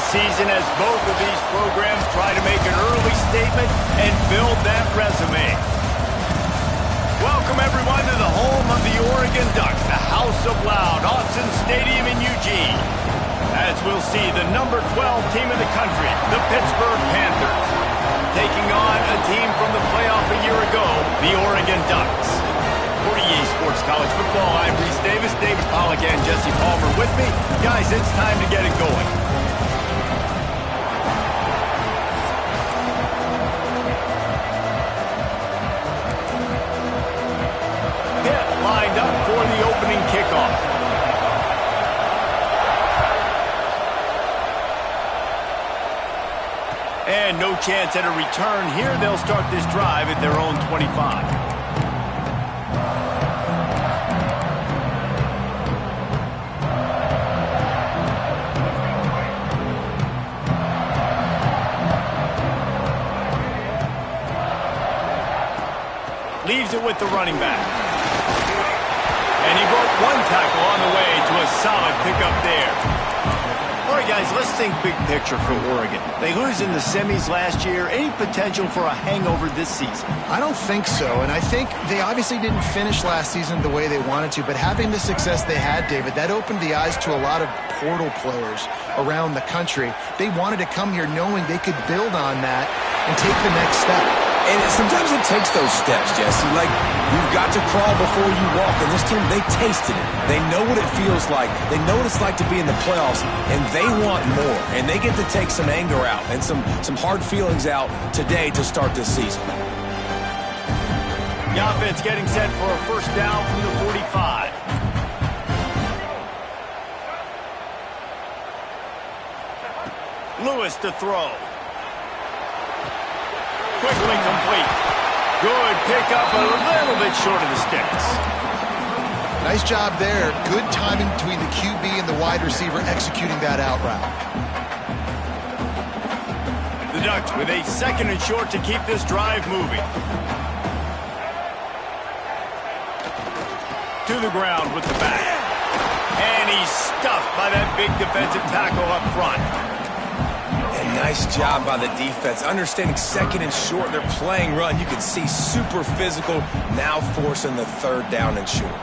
season as both of these programs try to make an early statement and build that resume. Welcome, everyone, to the home of the Oregon Ducks, the House of Loud, Autzen Stadium in Eugene. As we'll see the number 12 team in the country, the Pittsburgh Panthers, taking on a team from the playoff a year ago, the Oregon Ducks. For EA Sports College Football, I'm Reese Davis, David Pollack, and Jesse Palmer with me. Guys, it's time to get it going. Pitt lined up for the opening kickoff. And no chance at a return here. They'll start this drive at their own 25. Leaves it with the running back. And he broke one tackle on the way to a solid pickup there. All right, guys, let's think big picture for Oregon. They lose in the semis last year. Any potential for a hangover this season? I don't think so, and I think they obviously didn't finish last season the way they wanted to, but having the success they had, David, that opened the eyes to a lot of portal players around the country. They wanted to come here knowing they could build on that and take the next step. And sometimes it takes those steps, Jesse. Like, you've got to crawl before you walk. And this team, they tasted it. They know what it feels like. They know what it's like to be in the playoffs, and they want more. And they get to take some anger out and some hard feelings out today to start this season. The offense getting set for a first down from the 45. Lewis to throw. Quickly complete. Good pickup, a little bit short of the sticks. Nice job there. Good timing between the QB and the wide receiver executing that out route. The Ducks with a second and short to keep this drive moving. To the ground with the back. And he's stuffed by that big defensive tackle up front. Nice job by the defense. Understanding second and short, they're playing run. You can see super physical, now forcing the third down and short.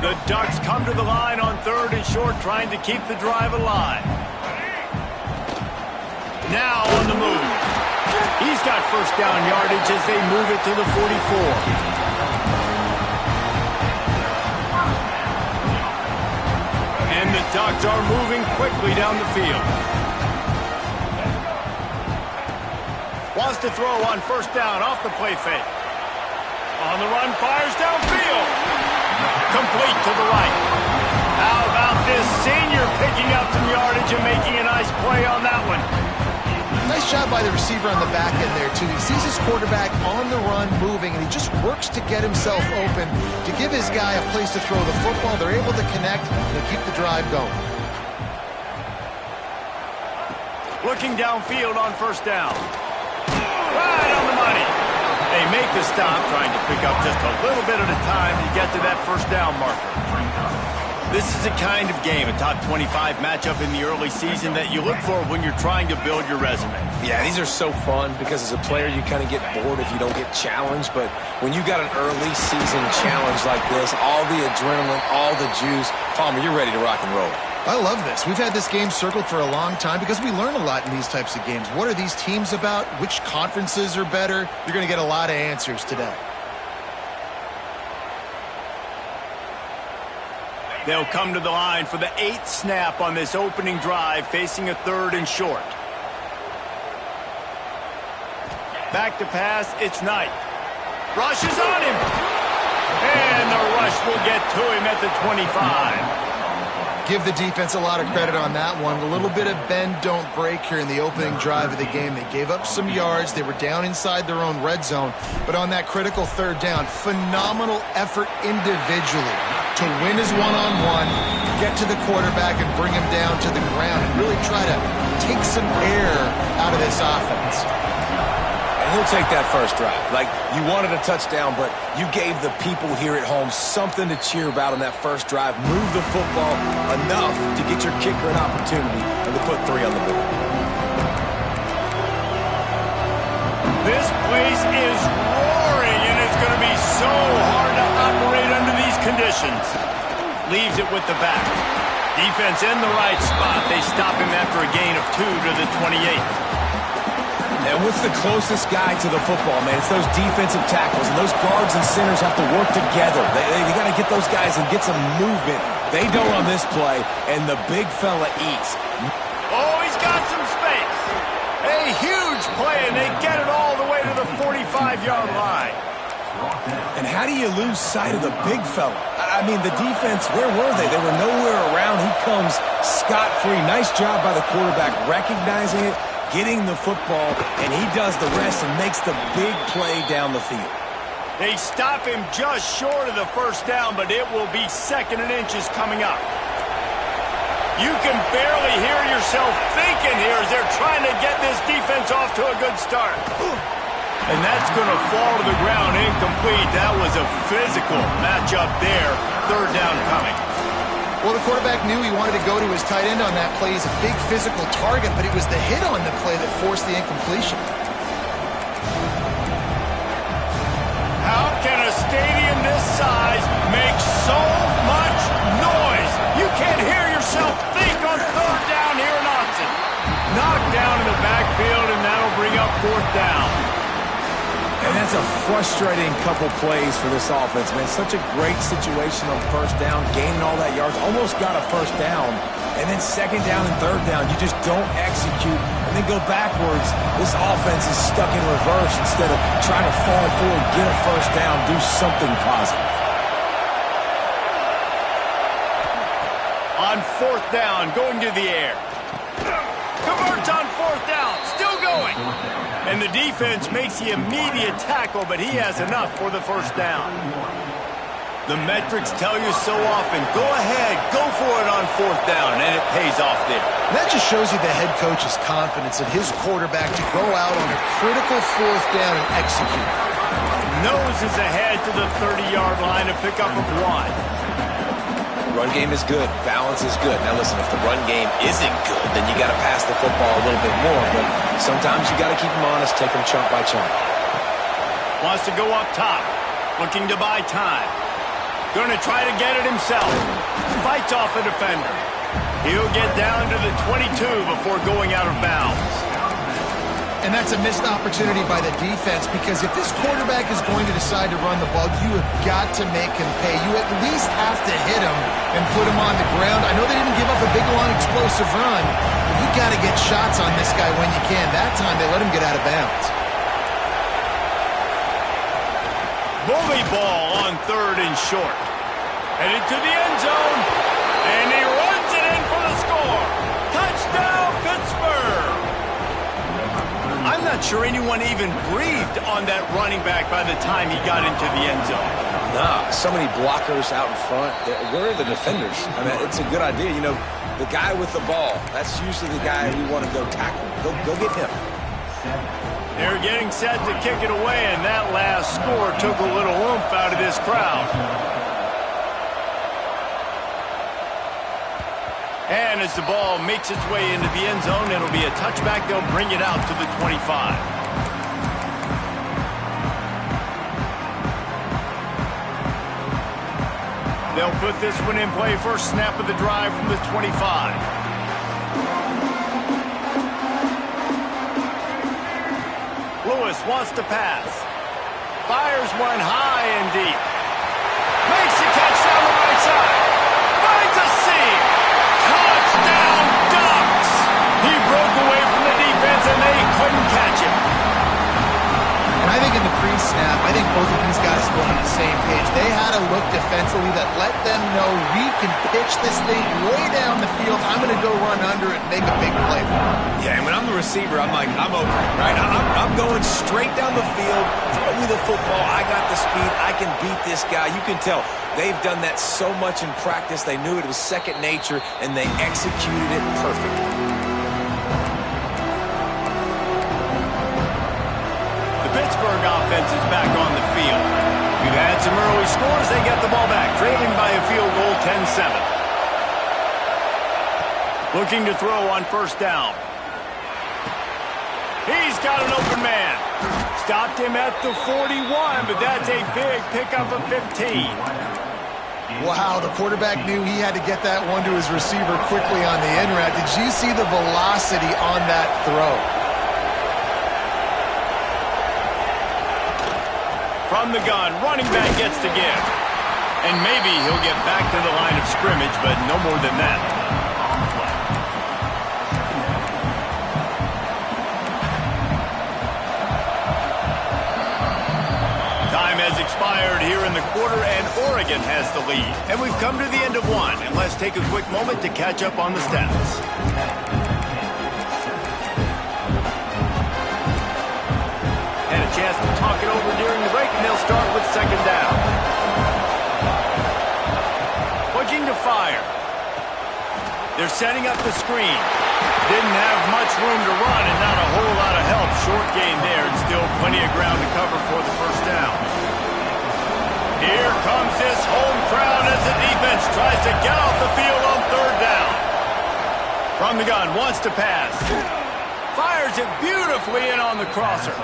The Ducks come to the line on third and short, trying to keep the drive alive. Now on the move. He's got first down yardage as they move it to the 44. And the Ducks are moving quickly down the field. Wants to throw on first down off the play fake. On the run, fires downfield. Complete to the right. How about this senior picking up some yardage and making a nice play on that one? Nice job by the receiver on the back end there, too. He sees his quarterback on the run moving, and he just works to get himself open to give his guy a place to throw the football. They're able to connect and keep the drive going. Looking downfield on first down. Right on the money. They make the stop, trying to pick up just a little bit at a time to get to that first down marker. This is the kind of game, a top 25 matchup in the early season that you look for when you're trying to build your resume. Yeah, these are so fun because as a player you kind of get bored if you don't get challenged, but when you got an early season challenge like this, all the adrenaline, all the juice, Palmer, you're ready to rock and roll. I love this. We've had this game circled for a long time because we learn a lot in these types of games. What are these teams about? Which conferences are better? You're going to get a lot of answers today. They'll come to the line for the 8th snap on this opening drive, facing a third and short. Back to pass, it's Knight. Rush is on him. And the rush will get to him at the 25. Give the defense a lot of credit on that one. A little bit of bend, don't break here in the opening drive of the game. They gave up some yards. They were down inside their own red zone. But on that critical third down, phenomenal effort individually to win his one-on-one, get to the quarterback and bring him down to the ground and really try to take some air out of this offense. And He'll take that first drive. Like, you wanted a touchdown, but you gave the people here at home something to cheer about on that first drive. Move the football enough to get your kicker an opportunity and to put 3 on the board. This place is roaring, and it's going to be so hard to operate under these conditions. Leaves it with the back. Defense in the right spot. They stop him after a gain of 2 to the 28th. And what's the closest guy to the football, man? It's those defensive tackles, and those guards and centers have to work together. They got to get those guys and get some movement. They don't on this play, and the big fella eats. Oh, he's got some space. A huge play, and they get it all the way to the 45-yard line. And how do you lose sight of the big fella? I mean, the defense, where were they? They were nowhere around. He comes scot-free. Nice job by the quarterback recognizing it, getting the football, and he does the rest and makes the big play down the field. They stop him just short of the first down, but it will be 2nd and inches coming up. You can barely hear yourself thinking here as they're trying to get this defense off to a good start. And that's going to fall to the ground incomplete. That was a physical matchup there. 3rd down coming. Well, the quarterback knew he wanted to go to his tight end on that play. He's a big physical target, but it was the hit on the play that forced the incompletion. How can a stadium this size make so much noise? You can't hear yourself think on 3rd down here in Austin. Knocked down in the backfield, and that'll bring up 4th down. And that's a frustrating couple plays for this offense, man. Such a great situation on 1st down, gaining all that yards, almost got a 1st down. And then 2nd down and 3rd down, you just don't execute and then go backwards. This offense is stuck in reverse instead of trying to fall forward, get a 1st down, do something positive. On 4th down, going to the air. Converts on 4th down, still going. And the defense makes the immediate tackle, but he has enough for the 1st down. The metrics tell you so often, go ahead, go for it on 4th down, and it pays off there. That just shows you the head coach's confidence in his quarterback to go out on a critical 4th down and execute. Noses ahead to the 30-yard line to pick up a 1. Run game is good. Balance is good. Now listen, if the run game isn't good, then you got to pass the football a little bit more. But sometimes you got to keep them honest, take them chunk by chunk. Wants to go up top, looking to buy time. Going to try to get it himself. Fights off a defender. He'll get down to the 22 before going out of bounds. And that's a missed opportunity by the defense, because if this quarterback is going to decide to run the ball, you have got to make him pay. You at least have to hit him and put him on the ground. I know they didn't give up a big, long, explosive run, but you got to get shots on this guy when you can. That time, they let him get out of bounds. Bully ball on 3rd and short. Headed to the end zone, and he runs it in for the score. Touchdown, Pittsburgh! I'm not sure anyone even breathed on that running back by the time he got into the end zone. Nah, so many blockers out in front. Where are the defenders? I mean, it's a good idea. You know, the guy with the ball, that's usually the guy we want to go tackle. Go get him. They're getting set to kick it away, and that last score took a little oomph out of this crowd. And as the ball makes its way into the end zone, it'll be a touchback. They'll bring it out to the 25. They'll put this one in play. First snap of the drive from the 25. Lewis wants to pass. Fires one high and deep. Makes the catch down the right side. Finds a seam. Touchdown, Ducks! He broke away from the defense and they couldn't catch him. And I think in the pre-snap, I think both of these guys were on the same page. They had a look defensively that let them know we can pitch this thing way down the field. I'm going to go run under it and make a big play for him. Yeah, and when I'm the receiver, I'm like, I'm open, right? I'm going straight down the field. Throw me the football. I got the speed. I can beat this guy. You can tell they've done that so much in practice. They knew it was second nature, and they executed it perfectly. The offense is back on the field. We've had some early scores. They get the ball back, trailing by a field goal, 10-7. Looking to throw on first down. He's got an open man. Stopped him at the 41, but that's a big pickup of 15. Wow, the quarterback knew he had to get that one to his receiver quickly on the in route. Did you see the velocity on that throw? From the gun, running back gets to give. And maybe he'll get back to the line of scrimmage, but no more than that. Time has expired here in the quarter, and Oregon has the lead. And we've come to the end of one, and let's take a quick moment to catch up on the stats. And a chance to talk it over during the break, and they'll start with second down. Looking to fire. They're setting up the screen. Didn't have much room to run and not a whole lot of help. Short gain there and still plenty of ground to cover for the first down. Here comes this home crowd as the defense tries to get off the field on third down. From the gun, wants to pass. Fires it beautifully in on the crosser.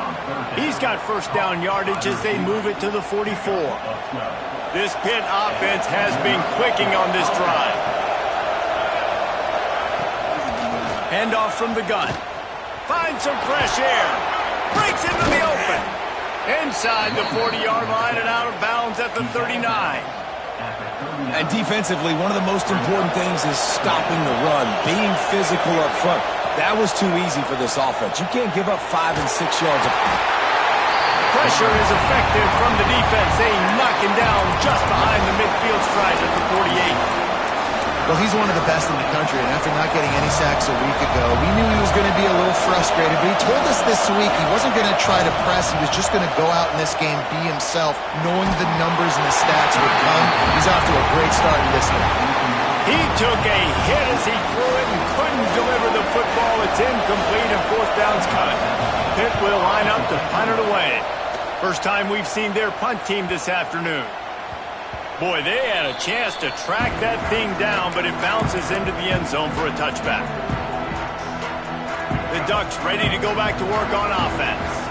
He's got first down yardage as they move it to the 44. This Pitt offense has been clicking on this drive. Handoff from the gun. Finds some fresh air. Breaks into the open. Inside the 40-yard line and out of bounds at the 39. And defensively, one of the most important things is stopping the run, being physical up front. That was too easy for this offense. You can't give up 5 and 6 yards. Pressure is effective from the defense. They knock him down just behind the midfield stripe at the 48. Well, he's one of the best in the country, and after not getting any sacks a week ago, we knew he was going to be a little frustrated, but he told us this week he wasn't going to try to press. He was just going to go out in this game, be himself, knowing the numbers and the stats would come. He's off to a great start in this game. He took a hit as he threw it and couldn't deliver the football. It's incomplete and fourth down's cut. Pitt will line up to punt it away. First time we've seen their punt team this afternoon. Boy, they had a chance to track that thing down, but it bounces into the end zone for a touchback. The Ducks ready to go back to work on offense.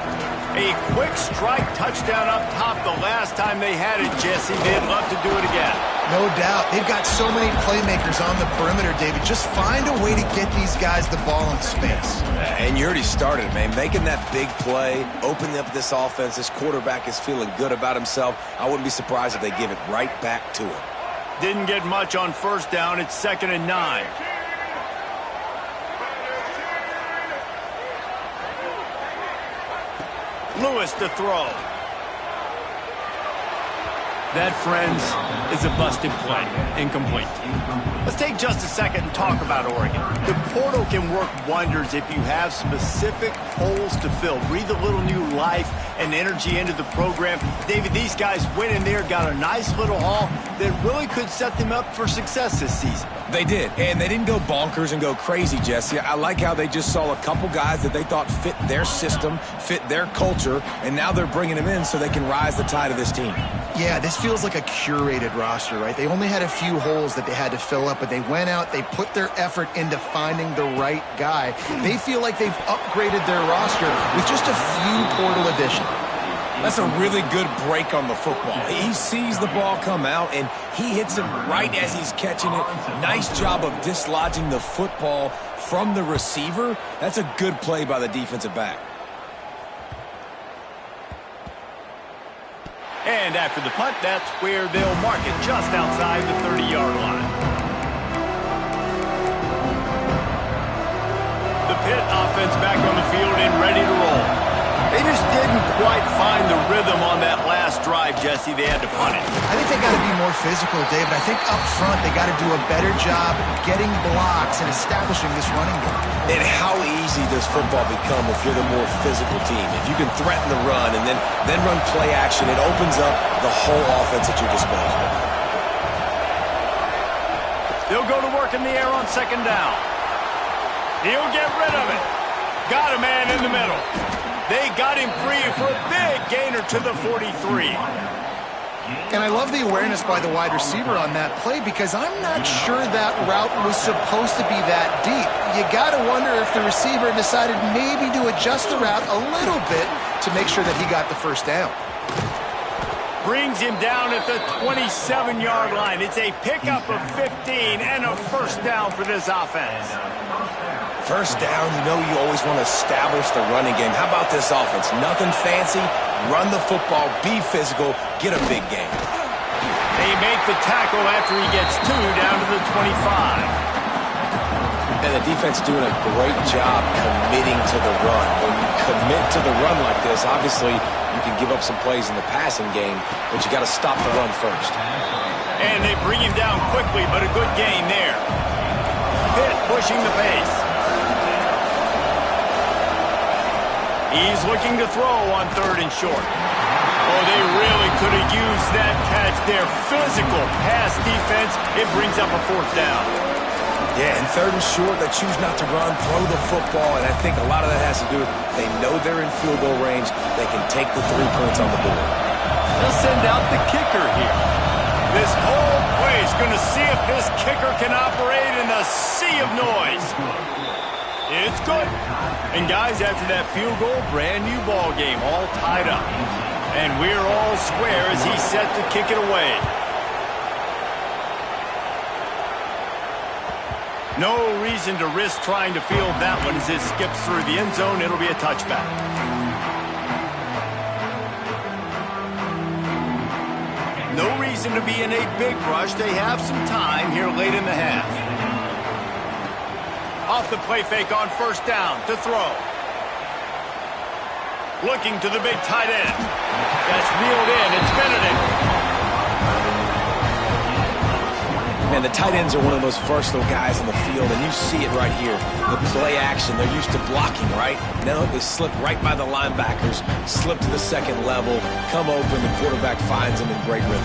A quick strike touchdown up top the last time they had it, Jesse. They'd love to do it again. No doubt. They've got so many playmakers on the perimeter, David. Just find a way to get these guys the ball in space. And you already started, man. Making that big play, opening up this offense. This quarterback is feeling good about himself. I wouldn't be surprised if they give it right back to him. Didn't get much on first down. It's 2nd and 9. Lewis to throw. That, friends, is a busted play. Incomplete. Let's take just a second and talk about Oregon. The portal can work wonders if you have specific holes to fill. Breathe a little new life and energy into the program. David, these guys went in there, got a nice little haul that really could set them up for success this season. They did, and they didn't go bonkers and go crazy, Jesse. I like how they just saw a couple guys that they thought fit their system, fit their culture, and now they're bringing them in so they can rise the tide of this team. Yeah, this feels like a curated roster, right? They only had a few holes that they had to fill up, but they went out, they put their effort into finding the right guy. They feel like they've upgraded their roster with just a few portal additions. That's a really good break on the football. He sees the ball come out, and he hits it right as he's catching it. Nice job of dislodging the football from the receiver. That's a good play by the defensive back. And after the punt, that's where they'll mark it, just outside the 30-yard line. The Pitt offense back on the field and ready to roll. They just didn't quite find the rhythm on that last drive, Jesse. They had to punt it. I think they got to be more physical, David. I think up front they got to do a better job getting blocks and establishing this running game. And how easy does football become if you're the more physical team? If you can threaten the run and then run play action, it opens up the whole offense at your disposal. They'll go to work in the air on second down. He'll get rid of it. Got a man in the middle. They got him free for a big gainer to the 43. And I love the awareness by the wide receiver on that play because I'm not sure that route was supposed to be that deep. You got to wonder if the receiver decided maybe to adjust the route a little bit to make sure that he got the first down. Brings him down at the 27-yard line. It's a pickup of 15 and a first down for this offense. First down, you know you always want to establish the running game. How about this offense? Nothing fancy. Run the football, be physical, get a big gain. They make the tackle after he gets 2 down to the 25. And the defense doing a great job committing to the run. When you commit to the run like this, obviously you can give up some plays in the passing game, but you got to stop the run first. And they bring him down quickly, but a good gain there. Pitt pushing the pace. He's looking to throw on 3rd and short. Oh, they really could have used that catch there. Physical pass defense. It brings up a 4th down. Yeah, and 3rd and short, they choose not to run, throw the football, and I think a lot of that has to do with they know they're in field goal range. They can take the 3 points on the board. They'll send out the kicker here. This whole play is going to see if this kicker can operate in the sea of noise. It's good. And guys, after that field goal, brand new ball game, all tied up. And we're all square as he's set to kick it away. No reason to risk trying to field that one as it skips through the end zone. It'll be a touchback. No reason to be in a big rush. They have some time here late in the half. Off the play fake on 1st down to throw. Looking to the big tight end. That's reeled in. It's Benedict. Man, the tight ends are one of the most versatile guys on the field, and you see it right here. The play action, they're used to blocking, right? Now they slip right by the linebackers, slip to the 2nd level, come open, the quarterback finds them in great rhythm.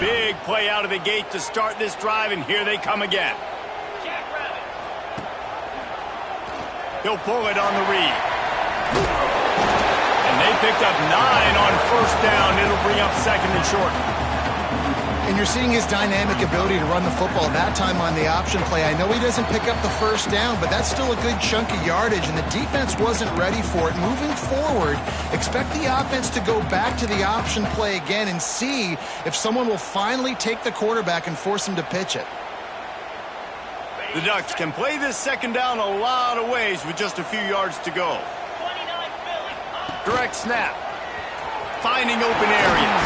Big play out of the gate to start this drive, and here they come again. He'll pull it on the read. And they picked up 9 on 1st down. It'll bring up 2nd and short. And you're seeing his dynamic ability to run the football that time on the option play. I know he doesn't pick up the 1st down, but that's still a good chunk of yardage, and the defense wasn't ready for it. Moving forward, expect the offense to go back to the option play again and see if someone will finally take the quarterback and force him to pitch it. The Ducks can play this 2nd down a lot of ways with just a few yards to go. Direct snap. Finding open areas.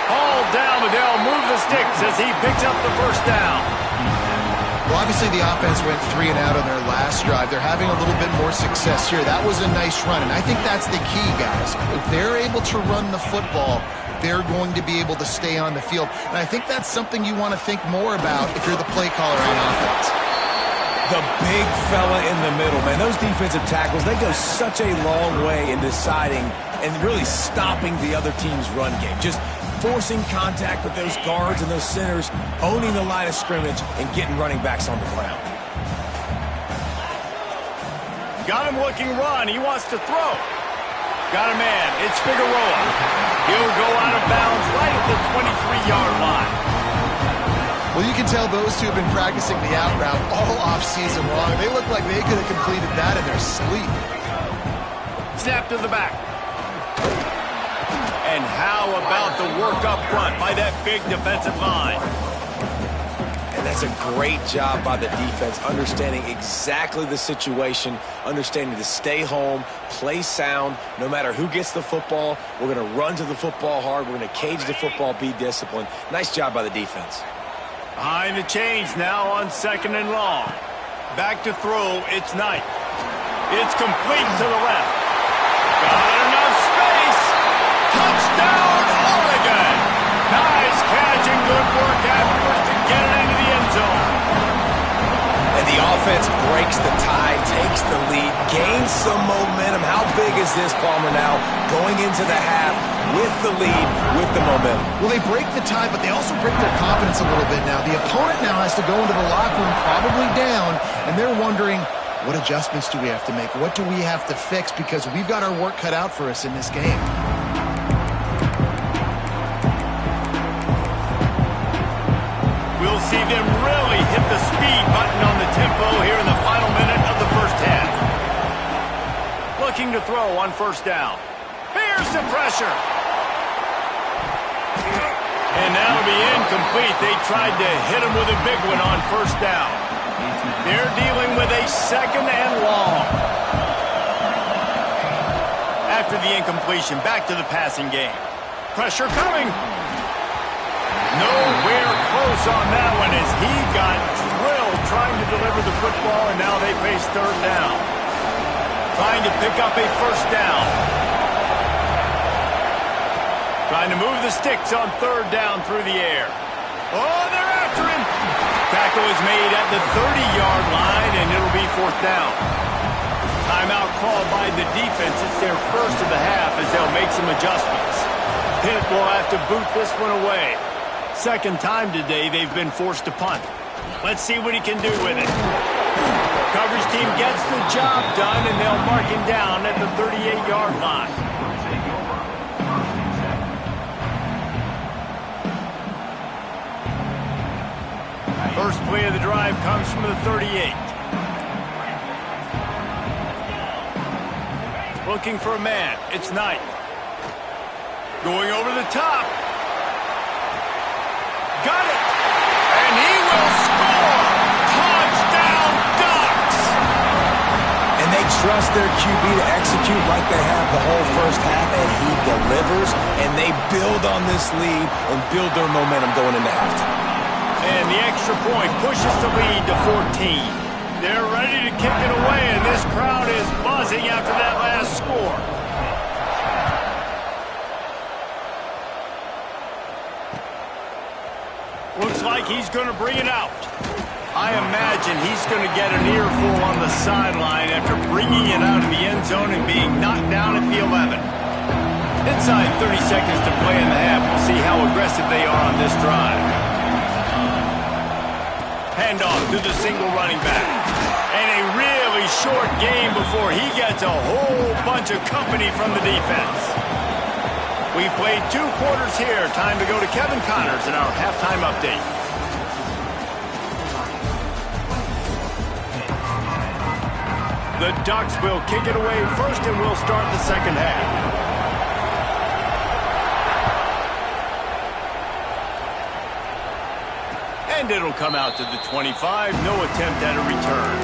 All down, but they'll move the sticks as he picks up the 1st down. Well, obviously the offense went 3 and out on their last drive. They're having a little bit more success here. That was a nice run, and I think that's the key, guys. If they're able to run the football, they're going to be able to stay on the field. And I think that's something you want to think more about if you're the play caller on offense. The big fella in the middle, man. Those defensive tackles, they go such a long way in deciding and really stopping the other team's run game. Just forcing contact with those guards and those centers, owning the line of scrimmage, and getting running backs on the ground. Got him looking run. He wants to throw. Got a man. It's Figueroa. He'll go out of bounds right at the 23-yard line. Well, you can tell those two have been practicing the out route all offseason long. They look like they could have completed that in their sleep. Snap to the back. And how about the work up front by that big defensive line? And that's a great job by the defense, understanding exactly the situation, understanding to stay home, play sound. No matter who gets the football, we're going to run to the football hard. We're going to cage the football, be disciplined. Nice job by the defense. Behind the chains now on 2nd and long. Back to throw, it's Knight. It's complete to the left. Got enough space. Touchdown, Oregon. Nice catch and good work afterwards to get it into the end zone. And the offense breaks the tie, takes the lead, gains some momentum. How big is this, Palmer, now going into the half with the lead, with the momentum? Well, they break the tie, but they also break their confidence a little bit now. The opponent now has to go into the locker room probably down, and they're wondering, What adjustments do we have to make? What do we have to fix? Because we've got our work cut out for us in this game. We'll see them really hit the speed button on the tempo here in the final minute of the first half. Looking to throw on first down. Here's some pressure. And that'll be incomplete. They tried to hit him with a big one on first down. They're dealing with a second and long. After the incompletion, back to the passing game. Pressure coming. Nowhere close on that one as he got drilled trying to deliver the football, and now they face third down. Trying to pick up a first down. Trying to move the sticks on third down through the air. Oh, they're after him. Tackle is made at the 30-yard line, and it'll be fourth down. Timeout called by the defense. It's their first of the half as they'll make some adjustments. Pitt will have to boot this one away. Second time today they've been forced to punt. Let's see what he can do with it. Coverage team gets the job done, and they'll mark him down at the 38-yard line. First play of the drive comes from the 38. Looking for a man. It's Knight. Going over the top. Got it. And he will score. Touchdown Ducks. And they trust their QB to execute like they have the whole first half, and he delivers, and they build on this lead and build their momentum going into halftime. And the extra point pushes the lead to 14. They're ready to kick it away, and this crowd is buzzing after that last score. Looks like he's going to bring it out. I imagine he's going to get an earful on the sideline after bringing it out of the end zone and being knocked down at the 11. Inside 30 seconds to play in the half. We'll see how aggressive they are on this drive. Handoff to the single running back. And a really short game before he gets a whole bunch of company from the defense. We've played 2 quarters here. Time to go to Kevin Connors in our halftime update. The Ducks will kick it away first, and we'll start the second half. And it'll come out to the 25. No attempt at a return.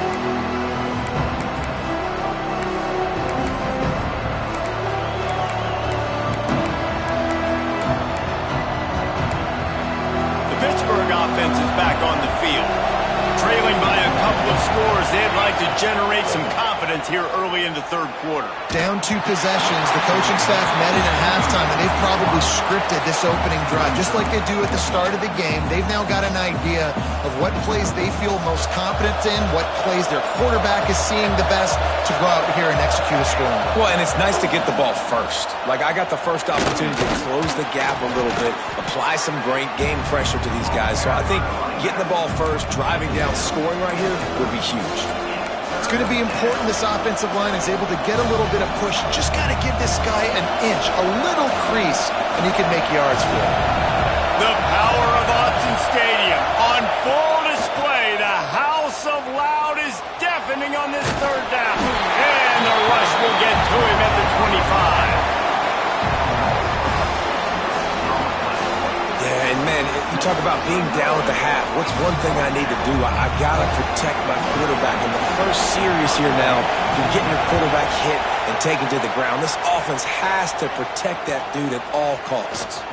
The Pittsburgh offense is back on the field. Trailing by a couple of scores, they'd like to generate some confidence here early in the third quarter. Down 2 possessions, the coaching staff met in at halftime, and they've probably scripted this opening drive. Just like they do at the start of the game, they've now got an idea of what plays they feel most confident in, what plays their quarterback is seeing the best to go out here and execute a scoring. Well, and it's nice to get the ball first. Like, I got the first opportunity to close the gap a little bit, apply some great game pressure to these guys. So I think getting the ball first, driving down, scoring right here would be huge. It's going to be important this offensive line is able to get a little bit of push. Just got to give this guy an inch, a little crease, and he can make yards for it. The power of Autzen Stadium on full display. The House of Loud is deafening on this third down. And the rush will get to him at the 25. Yeah, and man, you talk about being down at the half. What's one thing I need to do? I got to protect my quarterback. In the first series here now, you're getting your quarterback hit and taken to the ground. This offense has to protect that dude at all costs.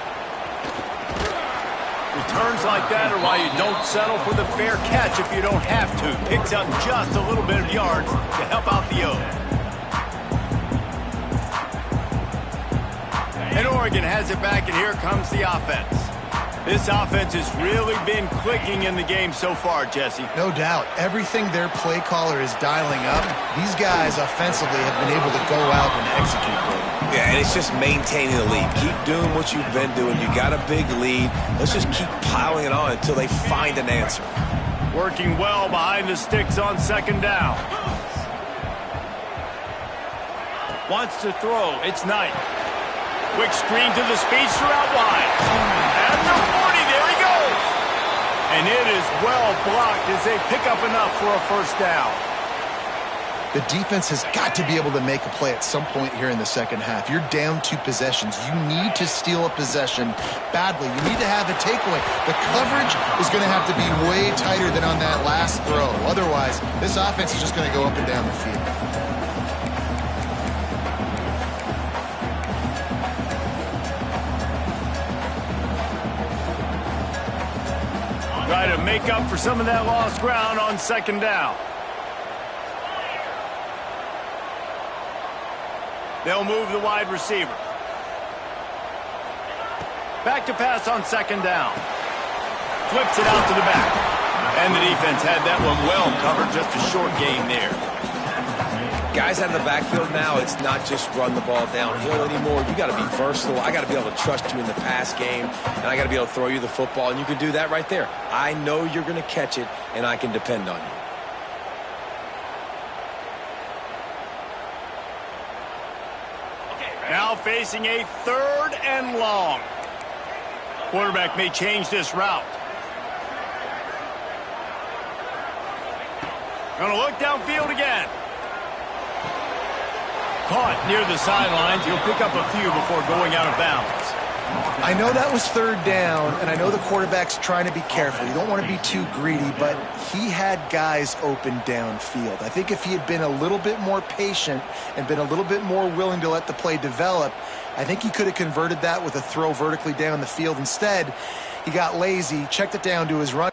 Returns like that are why you don't settle for the fair catch if you don't have to. Picks up just a little bit of yards to help out the O's. And Oregon has it back, and here comes the offense. This offense has really been clicking in the game so far, Jesse. No doubt. Everything their play caller is dialing up, these guys offensively have been able to go out and execute. Yeah, and it's just maintaining the lead. Keep doing what you've been doing. You got a big lead. Let's just keep piling it on until they find an answer. Working well behind the sticks on second down. Wants to throw. It's Knight. Quick screen to the speedster out wide. At the 40, there he goes. And it is well blocked as they pick up enough for a first down. The defense has got to be able to make a play at some point here in the second half. You're down 2 possessions. You need to steal a possession badly. You need to have a takeaway. The coverage is going to have to be way tighter than on that last throw. Otherwise, this offense is just going to go up and down the field. Try to make up for some of that lost ground on second down. They'll move the wide receiver. Back to pass on second down. Flips it out to the back. And the defense had that one well covered. Just a short gain there. Guys out of the backfield now, it's not just run the ball downhill anymore. You got to be versatile. I got to be able to trust you in the pass game, and I got to be able to throw you the football, and you can do that right there. I know you're going to catch it, and I can depend on you. Now facing a 3rd and long. Quarterback may change this route. Gonna look downfield again. Caught near the sidelines. He'll pick up a few before going out of bounds. I know that was 3rd down, and I know the quarterback's trying to be careful. You don't want to be too greedy, but he had guys open downfield. I think if he had been a little bit more patient and been a little bit more willing to let the play develop, I think he could have converted that with a throw vertically down the field. Instead, he got lazy, checked it down to his run.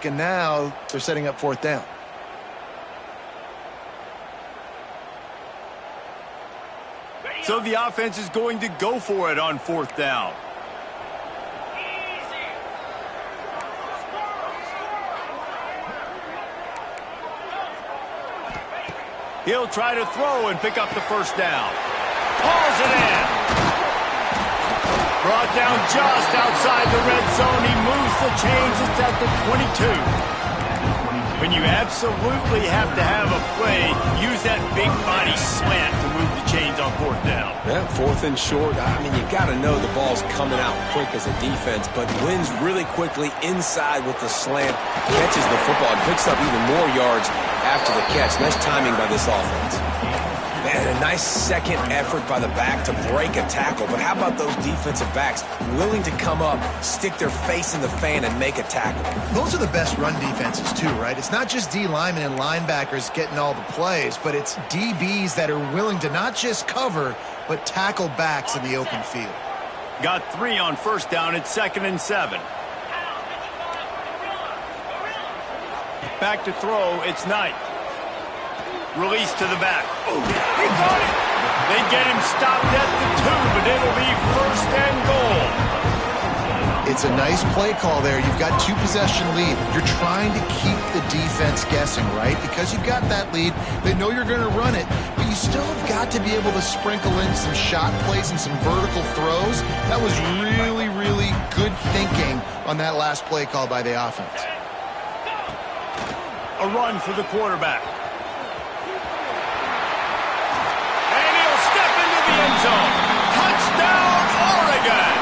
And now they're setting up 4th down. So the offense is going to go for it on 4th down. He'll try to throw and pick up the first down. Hauls it in. Brought down just outside the red zone. He moves the chains. It's at the 22. When you absolutely have to have a play, use that big body slant to move the chains on 4th down. Yeah, 4th and short. I mean, you got to know the ball's coming out quick as a defense, but wins really quickly inside with the slant, catches the football, and picks up even more yards after the catch. Nice timing by this offense. Man, a nice second effort by the back to break a tackle. But how about those defensive backs willing to come up, stick their face in the fan, and make a tackle? Those are the best run defenses, too, right? It's not just D linemen and linebackers getting all the plays, but it's DBs that are willing to not just cover, but tackle backs in the open field. Got 3 on first down. It's 2nd and 7. Back to throw. It's Knight. Release to the back. Oh, he caught it. They get him stopped at the 2, but it'll be 1st and goal. It's a nice play call there. You've got 2-possession lead. You're trying to keep the defense guessing, right? Because you've got that lead, they know you're going to run it, but you still have got to be able to sprinkle in some shot plays and some vertical throws. That was really, really good thinking on that last play call by the offense. A run for the quarterback. End zone. Touchdown, Oregon!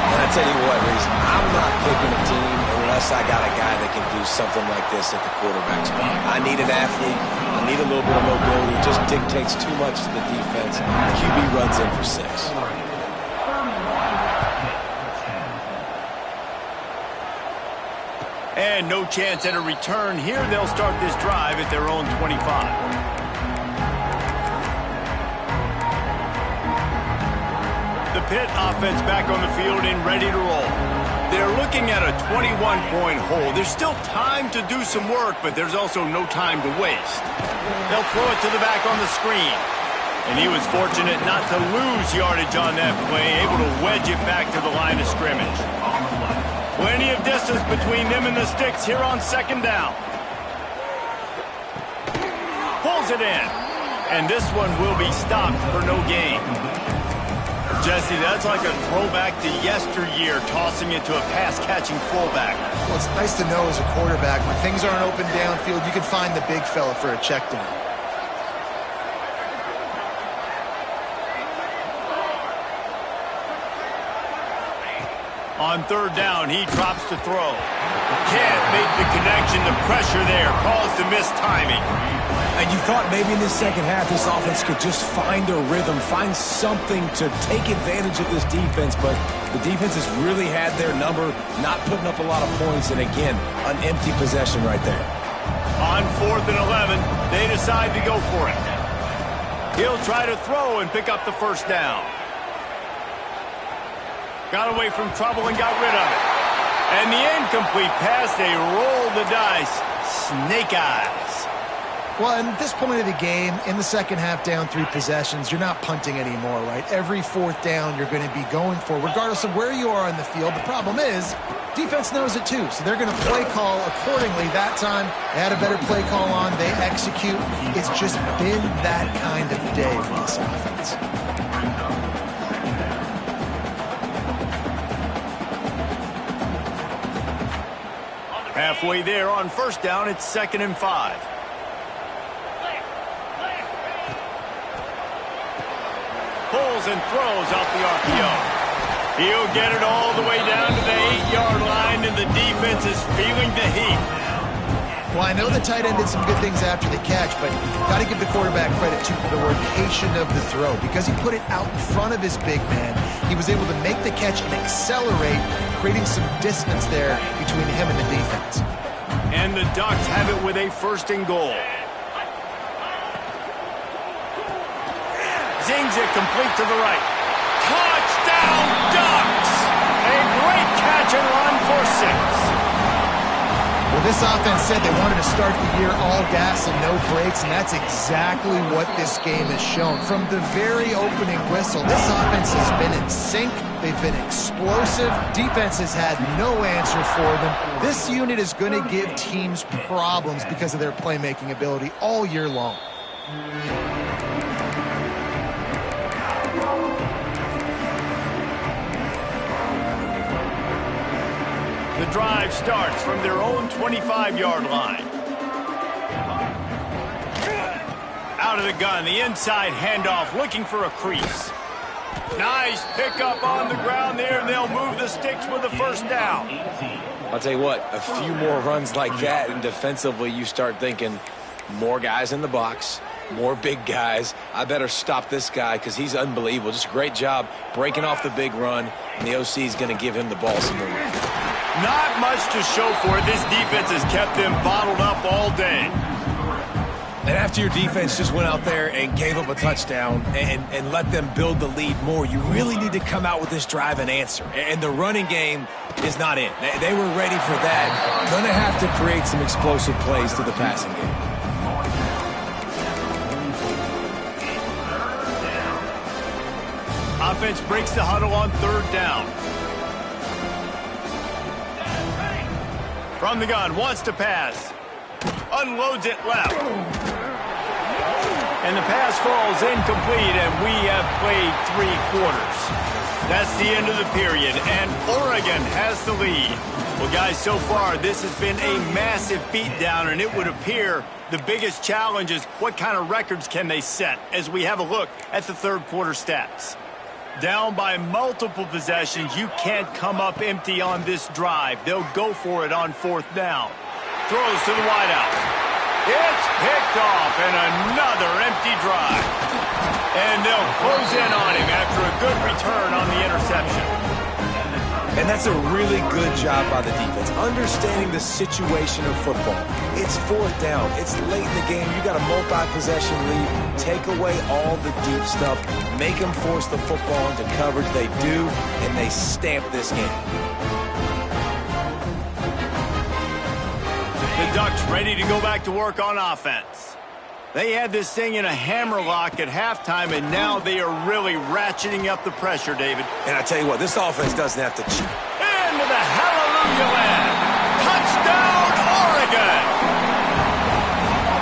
And I tell you what, Reese, I'm not picking a team unless I got a guy that can do something like this at the quarterback spot. I need an athlete. I need a little bit of mobility. It just dictates too much to the defense. QB runs in for 6. And no chance at a return here. They'll start this drive at their own 25. The Pitt offense back on the field and ready to roll. They're looking at a 21-point hole. There's still time to do some work, but there's also no time to waste. They'll throw it to the back on the screen. And he was fortunate not to lose yardage on that play, able to wedge it back to the line of scrimmage. Plenty of distance between them and the sticks here on second down. Pulls it in. And this one will be stopped for no gain. Jesse, that's like a throwback to yesteryear, tossing it to a pass-catching fullback. Well, it's nice to know as a quarterback, when things aren't open downfield, you can find the big fella for a check down. On third down, he drops to throw. Can't make the connection. The pressure there caused the missed timing. And you thought maybe in the second half this offense could just find a rhythm, find something to take advantage of this defense, but the defense has really had their number, not putting up a lot of points, and again, an empty possession right there. On 4th and 11, they decide to go for it. He'll try to throw and pick up the first down. Got away from trouble and got rid of it. And the incomplete pass, they rolled the dice. Snake eyes. Well, at this point of the game, in the second half, down 3 possessions, you're not punting anymore, right? Every 4th down you're going to be going for, regardless of where you are on the field. The problem is, defense knows it too, so they're going to play call accordingly. That time, they had a better play call on. They execute. It's just been that kind of day for this offense. Halfway there on first down, it's 2nd and 5. Pulls and throws out the RPO. He'll get it all the way down to the 8-yard line, and the defense is feeling the heat. Well, I know the tight end did some good things after the catch, but got to give the quarterback credit, too, for the location of the throw. Because he put it out in front of his big man, he was able to make the catch and accelerate, creating some distance there between him and the defense. And the Ducks have it with a 1st and goal. Zings it complete to the right. Touchdown, Ducks! A great catch and run for 6. Well, this offense said they wanted to start the year all gas and no brakes, and that's exactly what this game has shown. From the very opening whistle, this offense has been in sync. They've been explosive. Defense has had no answer for them. This unit is going to give teams problems because of their playmaking ability all year long. The drive starts from their own 25-yard line. Out of the gun, the inside handoff, looking for a crease. Nice pickup on the ground there, and they'll move the sticks with the first down. I'll tell you what, a few more runs like that, and defensively you start thinking more guys in the box, more big guys. I better stop this guy because he's unbelievable. Just a great job breaking off the big run, and the OC is going to give him the ball some more. Not much to show for it. This defense has kept them bottled up all day. And after your defense just went out there and gave up a touchdown and let them build the lead more, you really need to come out with this drive and answer. And the running game is not in. They were ready for that. Going to have to create some explosive plays to the passing game. Offense breaks the huddle on 3rd down. From the gun, wants to pass. Unloads it left. And the pass falls incomplete, and we have played 3 quarters. That's the end of the period, and Oregon has the lead. Well, guys, so far, this has been a massive beatdown, and it would appear the biggest challenge is what kind of records can they set as we have a look at the 3rd quarter stats. Down by multiple possessions, you can't come up empty on this drive. They'll go for it on 4th down. Throws to the wideout. It's picked off, and another empty drive. And they'll close in on him after a good return on the interception. And that's a really good job by the defense, understanding the situation of football. It's 4th down. It's late in the game. You got a multi-possession lead. Take away all the deep stuff. Make them force the football into coverage. They do, and they stamp this game. The Ducks ready to go back to work on offense. They had this thing in a hammerlock at halftime, and now they are really ratcheting up the pressure, David. And I tell you what, this offense doesn't have to cheat. Into the hallelujah land. Touchdown, Oregon!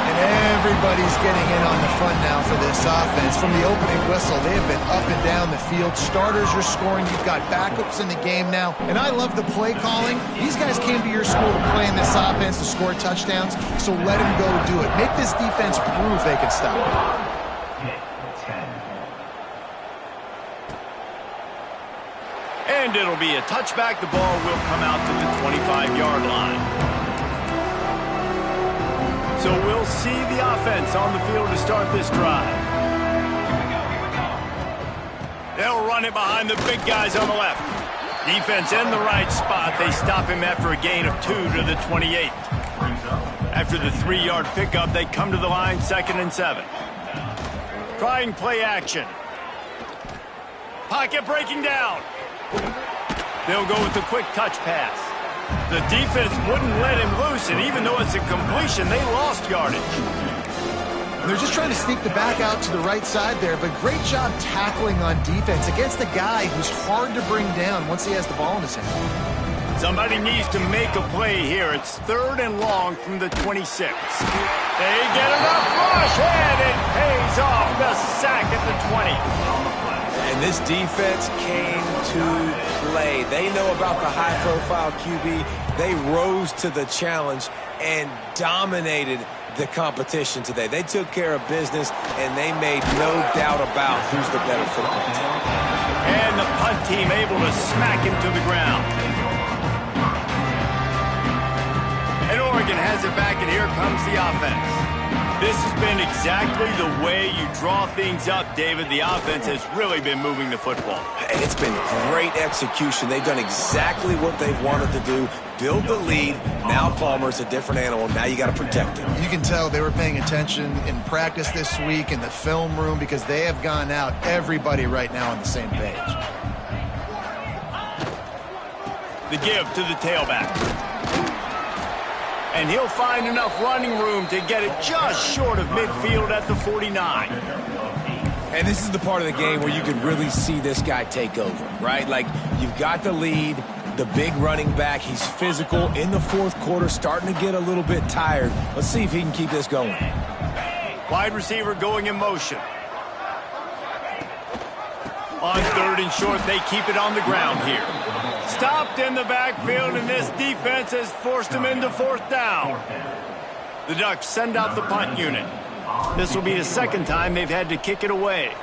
And everybody's getting in on the fun now for this offense. From the opening whistle, they have been up and down the field. Starters are scoring. You've got backups in the game now. And I love the play calling. These guys came to your school to play in this offense to score touchdowns, so let them go do it. Make this defense prove they can stop it. And it'll be a touchback. The ball will come out to the 25-yard line. So we'll see the offense on the field to start this drive. They'll run it behind the big guys on the left. Defense in the right spot. They stop him after a gain of 2 to the 28. After the 3-yard pickup, they come to the line, 2nd and 7. Trying play action. Pocket breaking down. They'll go with the quick touch pass. The defense wouldn't let him loose, and even though it's a completion, they lost yardage. They're just trying to sneak the back out to the right side there, but great job tackling on defense against a guy who's hard to bring down once he has the ball in his hand. Somebody needs to make a play here. It's 3rd and long from the 26. They get enough rush, and it pays off. The sack at the 20. And this defense came to play. They know about the high-profile QB. They rose to the challenge and dominated the competition today. They took care of business, and they made no doubt about who's the better football team. And the punt team able to smack him to the ground. And Oregon has it back, and here comes the offense. This has been exactly the way you draw things up, David. The offense has really been moving the football. It's been great execution. They've done exactly what they've wanted to do. Build the lead. Now Palmer's a different animal. Now you got to protect him. You can tell they were paying attention in practice this week in the film room because they have gone out, everybody right now on the same page. The give to the tailback. And he'll find enough running room to get it just short of midfield at the 49. And this is the part of the game where you can really see this guy take over, right? Like, you've got the lead, the big running back. He's physical in the 4th quarter, starting to get a little bit tired. Let's see if he can keep this going. Wide receiver going in motion. On 3rd and short, they keep it on the ground here. Stopped in the backfield, and this defense has forced him into 4th down. The Ducks send out the punt unit. This will be the 2nd time they've had to kick it away.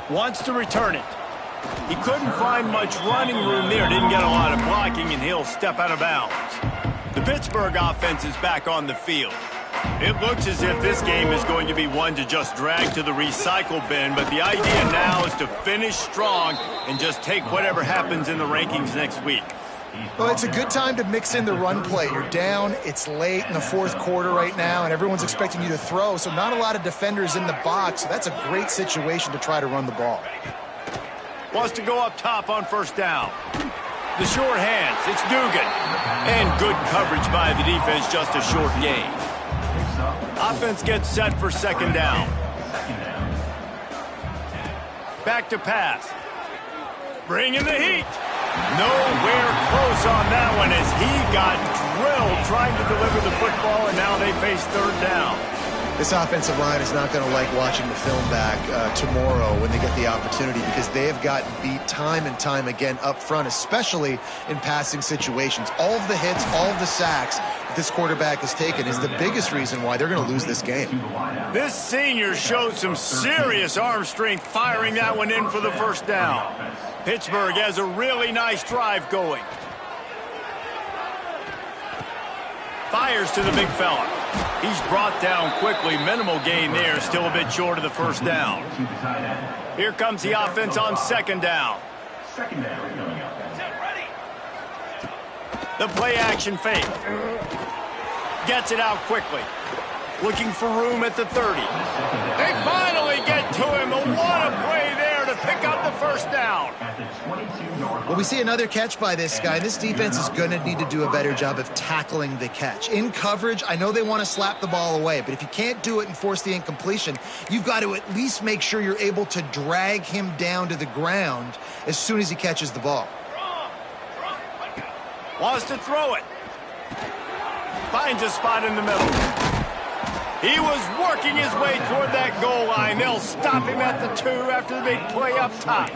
Wants to return it. He couldn't find much running room there. Didn't get a lot of blocking, and he'll step out of bounds. The Pittsburgh offense is back on the field. It looks as if this game is going to be one to just drag to the recycle bin, but the idea now is to finish strong and just take whatever happens in the rankings next week. Well, it's a good time to mix in the run play. You're down, it's late in the 4th quarter right now, and everyone's expecting you to throw, so not a lot of defenders in the box, so that's a great situation to try to run the ball. Wants to go up top on 1st down. The short hands, it's Dugan. And good coverage by the defense, just a short gain. Offense gets set for 2nd down. Back to pass. Bringing the heat. Nowhere close on that one as he got drilled trying to deliver the football, and now they face 3rd down. This offensive line is not going to like watching the film back tomorrow when they get the opportunity because they have gotten beat time and time again up front, especially in passing situations. All of the hits, all of the sacks that this quarterback has taken is the biggest reason why they're going to lose this game. This senior showed some serious arm strength firing that one in for the 1st down. Pittsburgh has a really nice drive going. Fires to the big fella. He's brought down quickly. Minimal gain there. Still a bit short of the 1st down. Here comes the offense on 2nd down. The play action fake. Gets it out quickly. Looking for room at the 30. They finally get to him. What a play there to pick up the 1st first down. Well, we see another catch by this guy. This defense is going to need to do a better job of tackling the catch. In coverage, I know they want to slap the ball away, but if you can't do it and force the incompletion, you've got to at least make sure you're able to drag him down to the ground as soon as he catches the ball. Wants to throw it. Finds a spot in the middle. He was working his way toward that goal line. They'll stop him at the 2 after the big play up top.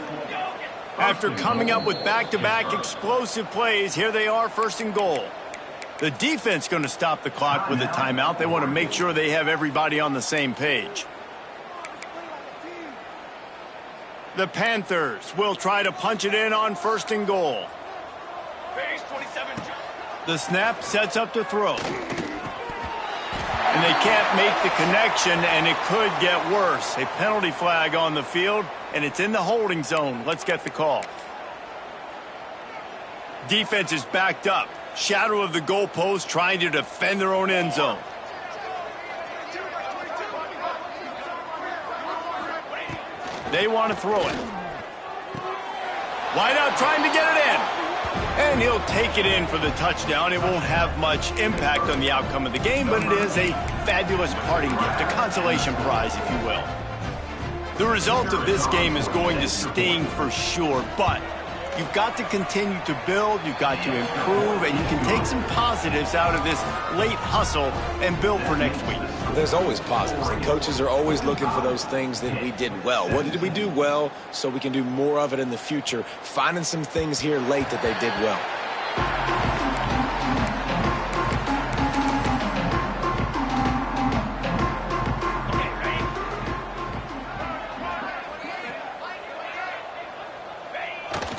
After coming up with back-to-back explosive plays, here they are, 1st and goal. The defense going to stop the clock with a timeout. They want to make sure they have everybody on the same page. The Panthers will try to punch it in on 1st and goal. The snap sets up to throw. And they can't make the connection, and it could get worse. A penalty flag on the field, and it's in the holding zone. Let's get the call. Defense is backed up. Shadow of the goalpost, trying to defend their own end zone. They want to throw it. Wide out, trying to get it in. And he'll take it in for the touchdown. It won't have much impact on the outcome of the game, but it is a fabulous parting gift, a consolation prize, if you will. The result of this game is going to sting for sure, but you've got to continue to build, you've got to improve, and you can take some positives out of this late hustle and build for next week. There's always positives, and coaches are always looking for those things that we did well. What did we do well so we can do more of it in the future? Finding some things here late that they did well.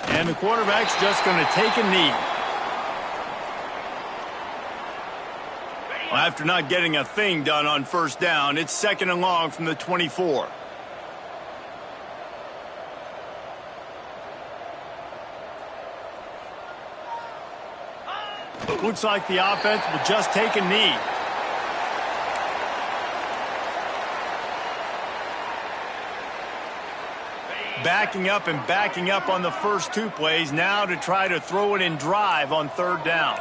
And the quarterback's just going to take a knee. Well, after not getting a thing done on 1st down, it's 2nd and long from the 24. Looks like the offense will just take a knee. Backing up and backing up on the first 2 plays, now to try to throw it in drive on 3rd down.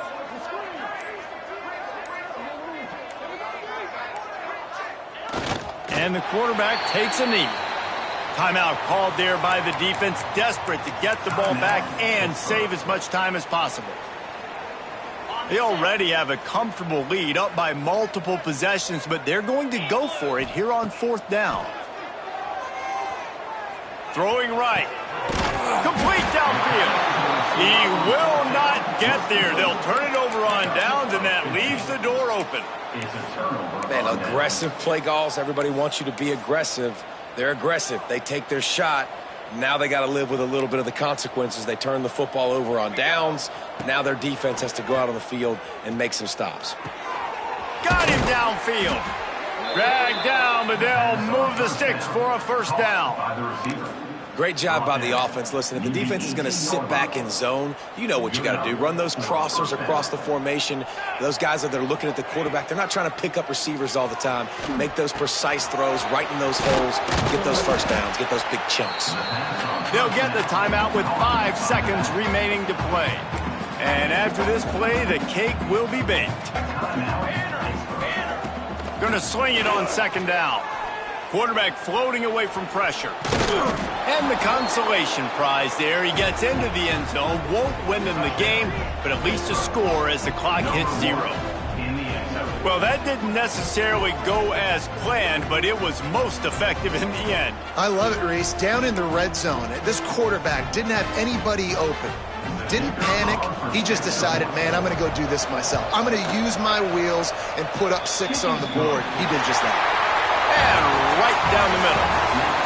And the quarterback takes a knee. Timeout called there by the defense, desperate to get the ball back and save as much time as possible. They already have a comfortable lead, up by multiple possessions, but they're going to go for it here on 4th down. Throwing right. Complete downfield. He will not get there. They'll turn it over on downs, and that leaves the door open. Man, aggressive play calls. Everybody wants you to be aggressive. They're aggressive. They take their shot. Now they got to live with a little bit of the consequences. They turn the football over on downs. Now their defense has to go out on the field and make some stops. Got him downfield. Dragged down, but they'll move the sticks for a 1st down. Great job by the offense. Listen, if the defense is going to sit back in zone, you know what you got to do. Run those crossers across the formation. Those guys that are looking at the quarterback, they're not trying to pick up receivers all the time. Make those precise throws right in those holes. Get those 1st downs. Get those big chunks. They'll get the timeout with 5 seconds remaining to play. And after this play, the cake will be baked. Going to sling it on 2nd down. Quarterback floating away from pressure. And the consolation prize there. He gets into the end zone. Won't win them the game, but at least a score as the clock hits 0. Well, that didn't necessarily go as planned, but it was most effective in the end. I love it, Reese. Down in the red zone, this quarterback didn't have anybody open. Didn't panic. He just decided, man, I'm going to go do this myself. I'm going to use my wheels and put up 6 on the board. He did just that. And right down the middle.